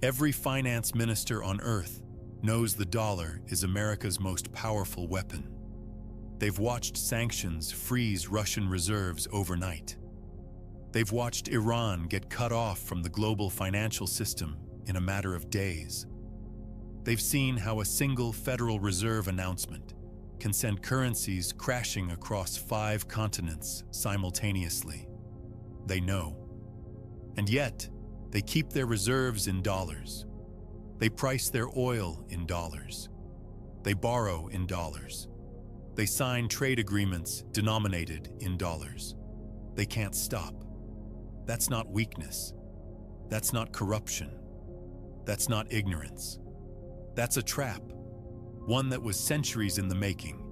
Every finance minister on earth knows the dollar is America's most powerful weapon. They've watched sanctions freeze Russian reserves overnight. They've watched Iran get cut off from the global financial system in a matter of days. They've seen how a single Federal Reserve announcement can send currencies crashing across 5 continents simultaneously. They know. And yet, they keep their reserves in dollars. They price their oil in dollars. They borrow in dollars. They sign trade agreements denominated in dollars. They can't stop. That's not weakness. That's not corruption. That's not ignorance. That's a trap, one that was centuries in the making,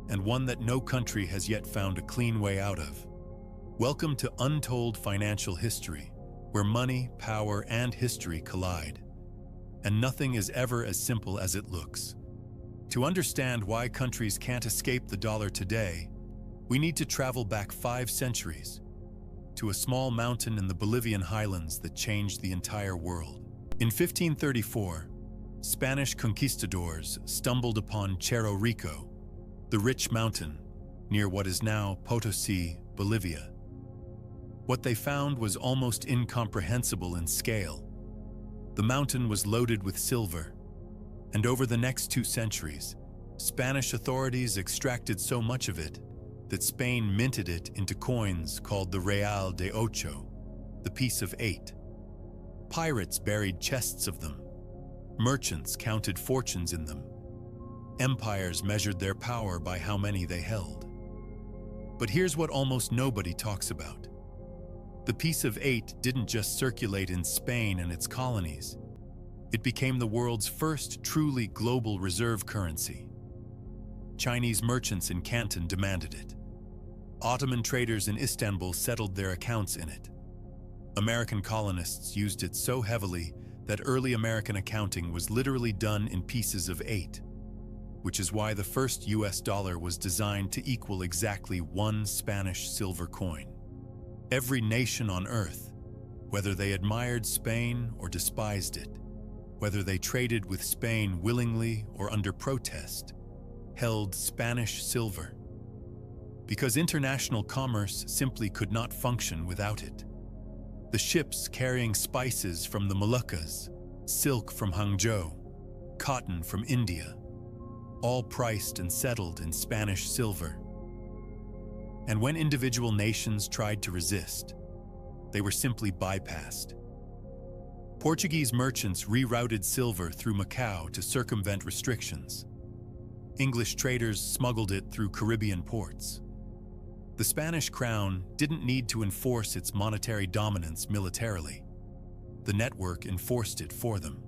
and one that no country has yet found a clean way out of. Welcome to Untold Financial History, where money, power, and history collide. And nothing is ever as simple as it looks. To understand why countries can't escape the dollar today, we need to travel back 5 centuries to a small mountain in the Bolivian highlands that changed the entire world. In 1534, Spanish conquistadors stumbled upon Cerro Rico, the rich mountain near what is now Potosi, Bolivia. What they found was almost incomprehensible in scale. The mountain was loaded with silver, and over the next 2 centuries, Spanish authorities extracted so much of it that Spain minted it into coins called the Real de Ocho, the piece of 8. Pirates buried chests of them. Merchants counted fortunes in them. Empires measured their power by how many they held. But here's what almost nobody talks about. The piece of 8 didn't just circulate in Spain and its colonies. It became the world's first truly global reserve currency. Chinese merchants in Canton demanded it. Ottoman traders in Istanbul settled their accounts in it. American colonists used it so heavily that early American accounting was literally done in pieces of 8, which is why the first US dollar was designed to equal exactly 1 Spanish silver coin. Every nation on earth, whether they admired Spain or despised it, whether they traded with Spain willingly or under protest, held Spanish silver. Because international commerce simply could not function without it. The ships carrying spices from the Moluccas, silk from Hangzhou, cotton from India, all priced and settled in Spanish silver. And when individual nations tried to resist, they were simply bypassed. Portuguese merchants rerouted silver through Macau to circumvent restrictions. English traders smuggled it through Caribbean ports. The Spanish crown didn't need to enforce its monetary dominance militarily. The network enforced it for them.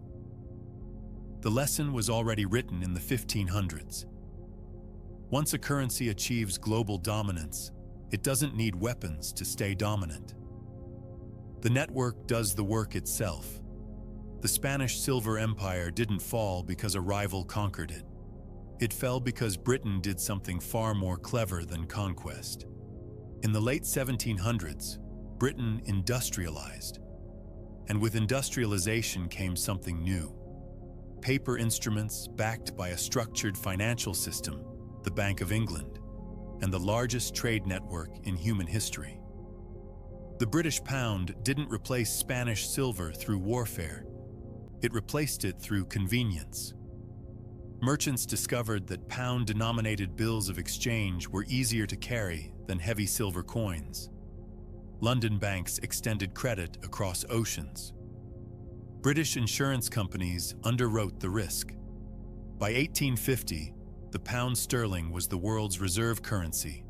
The lesson was already written in the 1500s. Once a currency achieves global dominance, it doesn't need weapons to stay dominant. The network does the work itself. The Spanish Silver Empire didn't fall because a rival conquered it. It fell because Britain did something far more clever than conquest. In the late 1700s, Britain industrialized. And with industrialization came something new. Paper instruments backed by a structured financial system, the Bank of England, and the largest trade network in human history. The British pound didn't replace Spanish silver through warfare. It replaced it through convenience. Merchants discovered that pound-denominated bills of exchange were easier to carry than heavy silver coins. London banks extended credit across oceans. British insurance companies underwrote the risk. By 1850, the pound sterling was the world's reserve currency,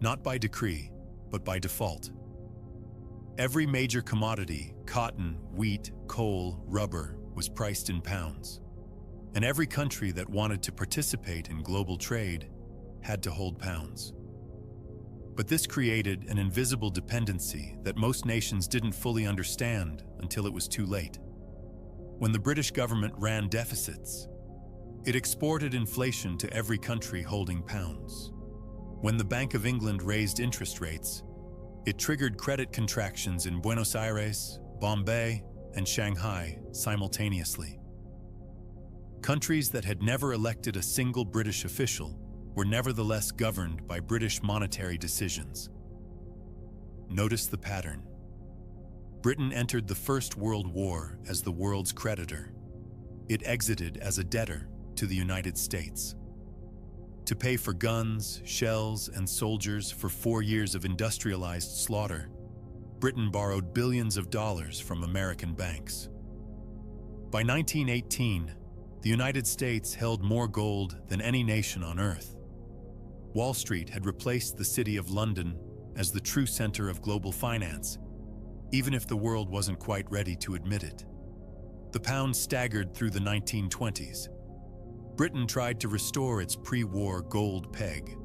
not by decree, but by default. Every major commodity, cotton, wheat, coal, rubber, was priced in pounds. And every country that wanted to participate in global trade had to hold pounds. But this created an invisible dependency that most nations didn't fully understand until it was too late. When the British government ran deficits, it exported inflation to every country holding pounds. When the Bank of England raised interest rates, it triggered credit contractions in Buenos Aires, Bombay, and Shanghai simultaneously. Countries that had never elected a single British official were nevertheless governed by British monetary decisions. Notice the pattern. Britain entered the First World War as the world's creditor. It exited as a debtor to the United States. To pay for guns, shells, and soldiers for 4 years of industrialized slaughter, Britain borrowed billions of dollars from American banks. By 1918, the United States held more gold than any nation on Earth. Wall Street had replaced the City of London as the true center of global finance, even if the world wasn't quite ready to admit it. The pound staggered through the 1920s. Britain tried to restore its pre-war gold peg,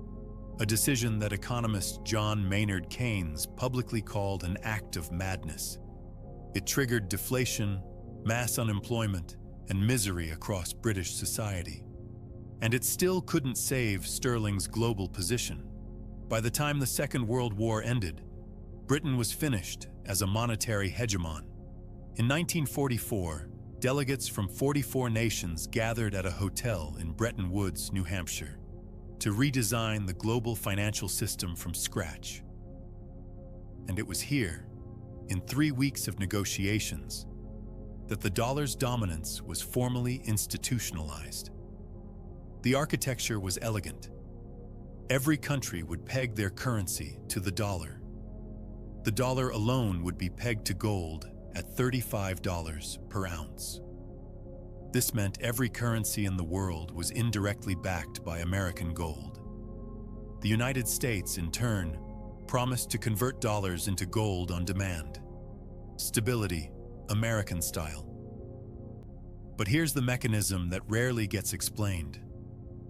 a decision that economist John Maynard Keynes publicly called an act of madness. It triggered deflation, mass unemployment, and misery across British society. And it still couldn't save sterling's global position. By the time the Second World War ended, Britain was finished as a monetary hegemon. In 1944, delegates from 44 nations gathered at a hotel in Bretton Woods, New Hampshire, to redesign the global financial system from scratch. And it was here, in 3 weeks of negotiations, that the dollar's dominance was formally institutionalized. The architecture was elegant. Every country would peg their currency to the dollar. The dollar alone would be pegged to gold at $35 per ounce. This meant every currency in the world was indirectly backed by American gold. The United States, in turn, promised to convert dollars into gold on demand. Stability, American style. But here's the mechanism that rarely gets explained.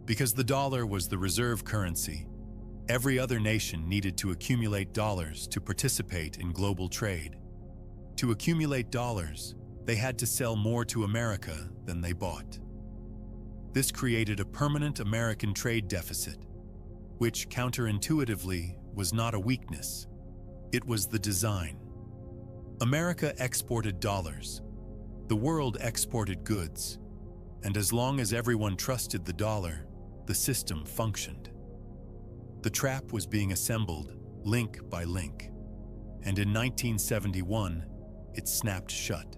Because the dollar was the reserve currency, every other nation needed to accumulate dollars to participate in global trade. To accumulate dollars, they had to sell more to America than they bought. This created a permanent American trade deficit, which counterintuitively was not a weakness. It was the design. America exported dollars. The world exported goods. And as long as everyone trusted the dollar, the system functioned. The trap was being assembled link by link. And in 1971, it snapped shut.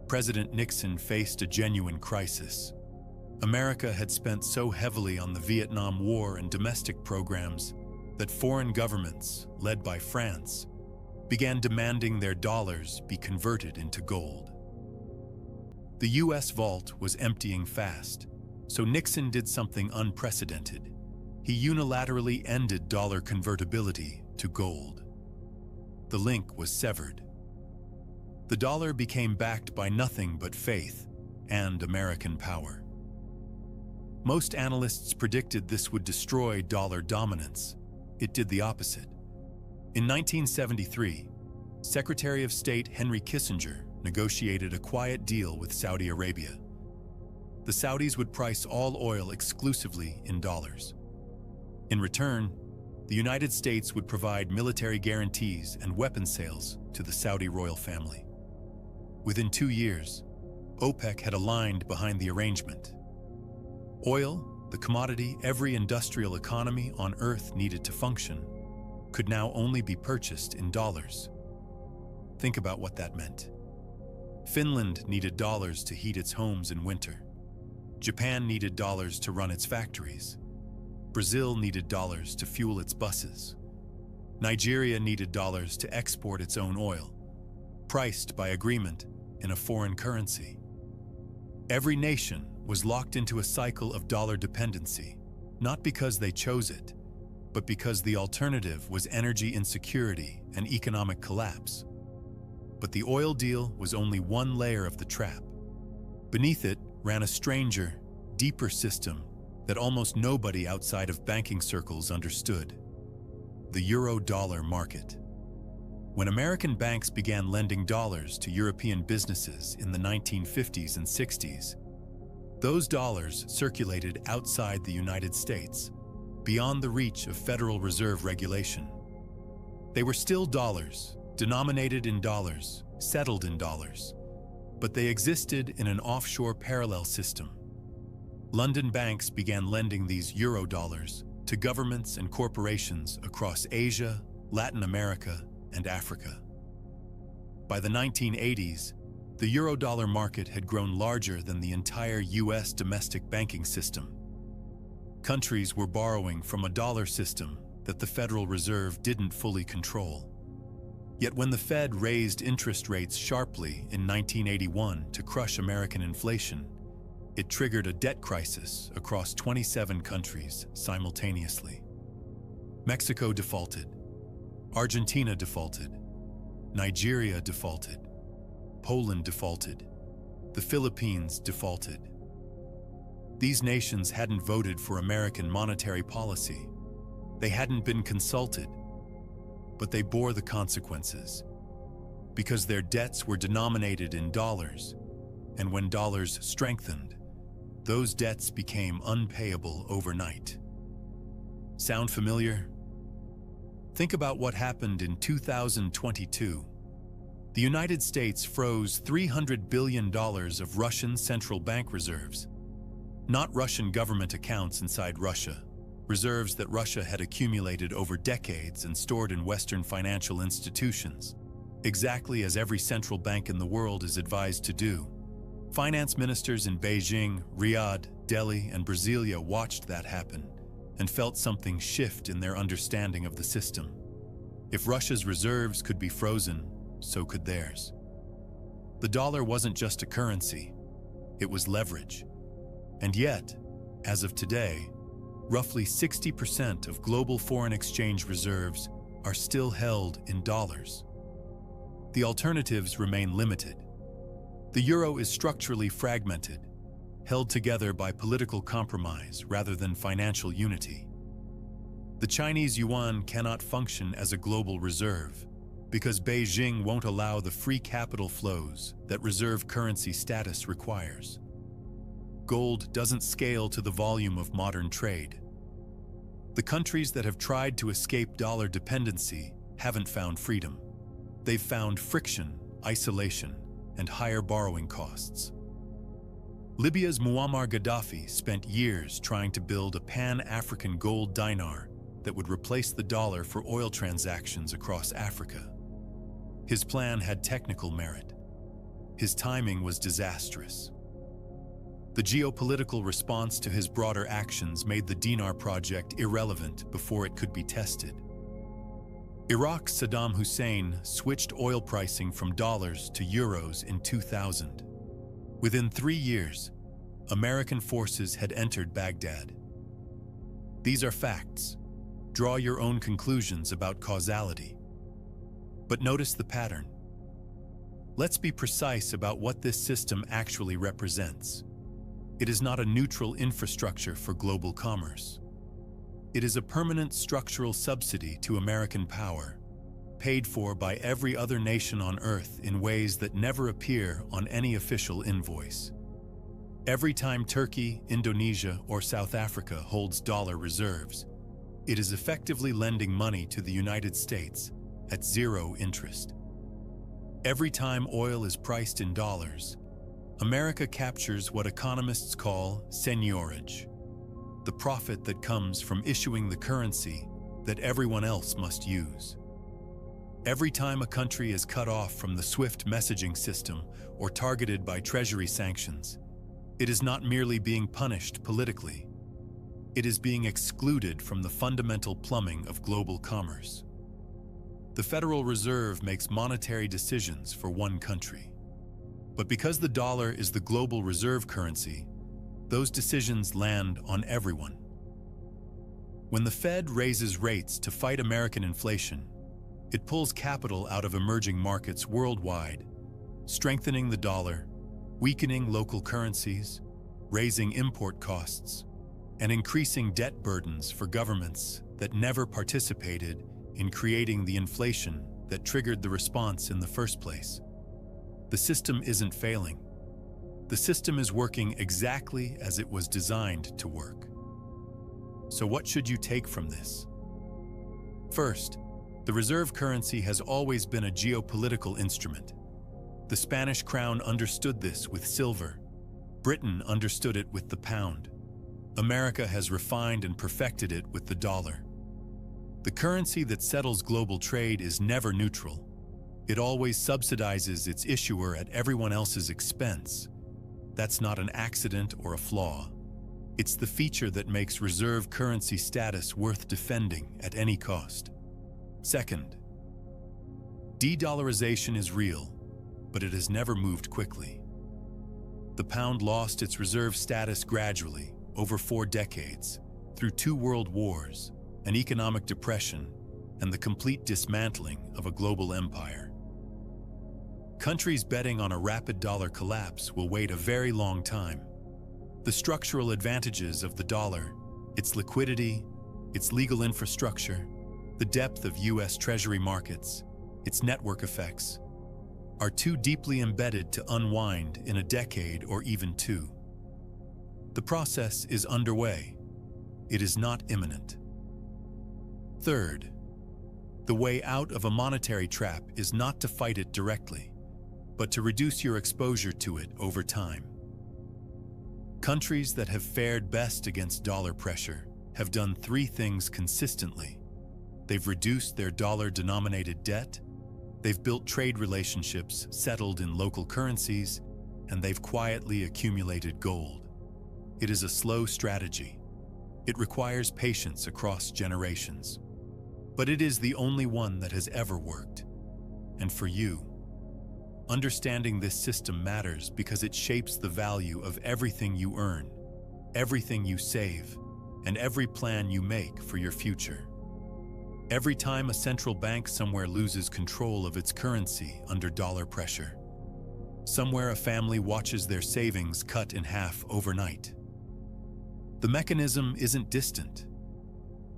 President Nixon faced a genuine crisis. America had spent so heavily on the Vietnam War and domestic programs that foreign governments, led by France, began demanding their dollars be converted into gold. The U.S. vault was emptying fast, so Nixon did something unprecedented. He unilaterally ended dollar convertibility to gold. The link was severed. The dollar became backed by nothing but faith and American power. Most analysts predicted this would destroy dollar dominance. It did the opposite. In 1973, Secretary of State Henry Kissinger negotiated a quiet deal with Saudi Arabia. The Saudis would price all oil exclusively in dollars. In return, the United States would provide military guarantees and weapon sales to the Saudi royal family. Within 2 years, OPEC had aligned behind the arrangement. Oil, the commodity every industrial economy on Earth needed to function, could now only be purchased in dollars. Think about what that meant. Finland needed dollars to heat its homes in winter. Japan needed dollars to run its factories. Brazil needed dollars to fuel its buses. Nigeria needed dollars to export its own oil, priced by agreement in a foreign currency. Every nation was locked into a cycle of dollar dependency, not because they chose it, but because the alternative was energy insecurity and economic collapse. But the oil deal was only one layer of the trap. Beneath it ran a stranger, deeper system that almost nobody outside of banking circles understood: the Eurodollar market. When American banks began lending dollars to European businesses in the 1950s and 60s, those dollars circulated outside the United States, beyond the reach of Federal Reserve regulation. They were still dollars, denominated in dollars, settled in dollars, but they existed in an offshore parallel system. London banks began lending these Eurodollars to governments and corporations across Asia, Latin America, and Africa. By the 1980s, the Eurodollar market had grown larger than the entire US domestic banking system. Countries were borrowing from a dollar system that the Federal Reserve didn't fully control. Yet when the Fed raised interest rates sharply in 1981 to crush American inflation, it triggered a debt crisis across 27 countries simultaneously. Mexico defaulted, Argentina defaulted, Nigeria defaulted, Poland defaulted, the Philippines defaulted. These nations hadn't voted for American monetary policy. They hadn't been consulted, but they bore the consequences because their debts were denominated in dollars, and when dollars strengthened, those debts became unpayable overnight. Sound familiar? Think about what happened in 2022. The United States froze $300 billion of Russian central bank reserves, not Russian government accounts inside Russia, reserves that Russia had accumulated over decades and stored in Western financial institutions, exactly as every central bank in the world is advised to do. Finance ministers in Beijing, Riyadh, Delhi, and Brasilia watched that happen and felt something shift in their understanding of the system. If Russia's reserves could be frozen, so could theirs. The dollar wasn't just a currency, it was leverage. And yet, as of today, roughly 60% of global foreign exchange reserves are still held in dollars. The alternatives remain limited. The euro is structurally fragmented, held together by political compromise rather than financial unity. The Chinese yuan cannot function as a global reserve because Beijing won't allow the free capital flows that reserve currency status requires. Gold doesn't scale to the volume of modern trade. The countries that have tried to escape dollar dependency haven't found freedom. They've found friction, isolation, and higher borrowing costs. Libya's Muammar Gaddafi spent years trying to build a pan-African gold dinar that would replace the dollar for oil transactions across Africa. His plan had technical merit. His timing was disastrous. The geopolitical response to his broader actions made the dinar project irrelevant before it could be tested. Iraq's Saddam Hussein switched oil pricing from dollars to euros in 2000. Within 3 years, American forces had entered Baghdad. These are facts. Draw your own conclusions about causality. But notice the pattern. Let's be precise about what this system actually represents. It is not a neutral infrastructure for global commerce. It is a permanent structural subsidy to American power, paid for by every other nation on Earth in ways that never appear on any official invoice. Every time Turkey, Indonesia, or South Africa holds dollar reserves, it is effectively lending money to the United States at zero interest. Every time oil is priced in dollars, America captures what economists call seigniorage, the profit that comes from issuing the currency that everyone else must use. Every time a country is cut off from the SWIFT messaging system or targeted by Treasury sanctions, it is not merely being punished politically. It is being excluded from the fundamental plumbing of global commerce. The Federal Reserve makes monetary decisions for one country. But because the dollar is the global reserve currency, those decisions land on everyone. When the Fed raises rates to fight American inflation, it pulls capital out of emerging markets worldwide, strengthening the dollar, weakening local currencies, raising import costs, and increasing debt burdens for governments that never participated in creating the inflation that triggered the response in the first place. The system isn't failing. The system is working exactly as it was designed to work. So what should you take from this? First, the reserve currency has always been a geopolitical instrument. The Spanish crown understood this with silver. Britain understood it with the pound. America has refined and perfected it with the dollar. The currency that settles global trade is never neutral. It always subsidizes its issuer at everyone else's expense. That's not an accident or a flaw. It's the feature that makes reserve currency status worth defending at any cost. Second, de-dollarization is real, but it has never moved quickly. The pound lost its reserve status gradually, over 4 decades, through 2 world wars, an economic depression, and the complete dismantling of a global empire. Countries betting on a rapid dollar collapse will wait a very long time. The structural advantages of the dollar, its liquidity, its legal infrastructure, the depth of U.S. Treasury markets, its network effects, are too deeply embedded to unwind in a decade or even 2. The process is underway. It is not imminent. Third, the way out of a monetary trap is not to fight it directly, but to reduce your exposure to it over time. Countries that have fared best against dollar pressure have done 3 things consistently. They've reduced their dollar-denominated debt, they've built trade relationships settled in local currencies, and they've quietly accumulated gold. It is a slow strategy. It requires patience across generations. But it is the only one that has ever worked. And for you, understanding this system matters because it shapes the value of everything you earn, everything you save, and every plan you make for your future. Every time a central bank somewhere loses control of its currency under dollar pressure, somewhere a family watches their savings cut in half overnight. The mechanism isn't distant.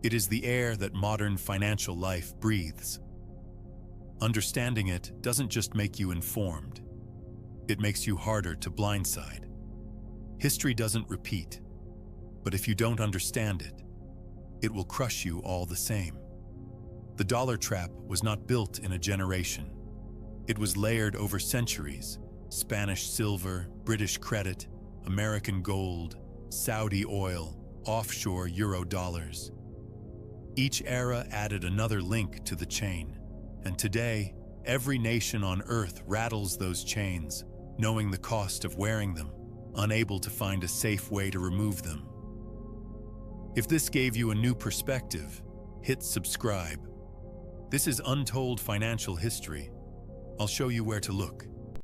It is the air that modern financial life breathes. Understanding it doesn't just make you informed. It makes you harder to blindside. History doesn't repeat, but if you don't understand it, it will crush you all the same. The dollar trap was not built in a generation. It was layered over centuries: Spanish silver, British credit, American gold, Saudi oil, offshore Eurodollars. Each era added another link to the chain, and today, every nation on Earth rattles those chains, knowing the cost of wearing them, unable to find a safe way to remove them. If this gave you a new perspective, hit subscribe. This is untold financial history. I'll show you where to look.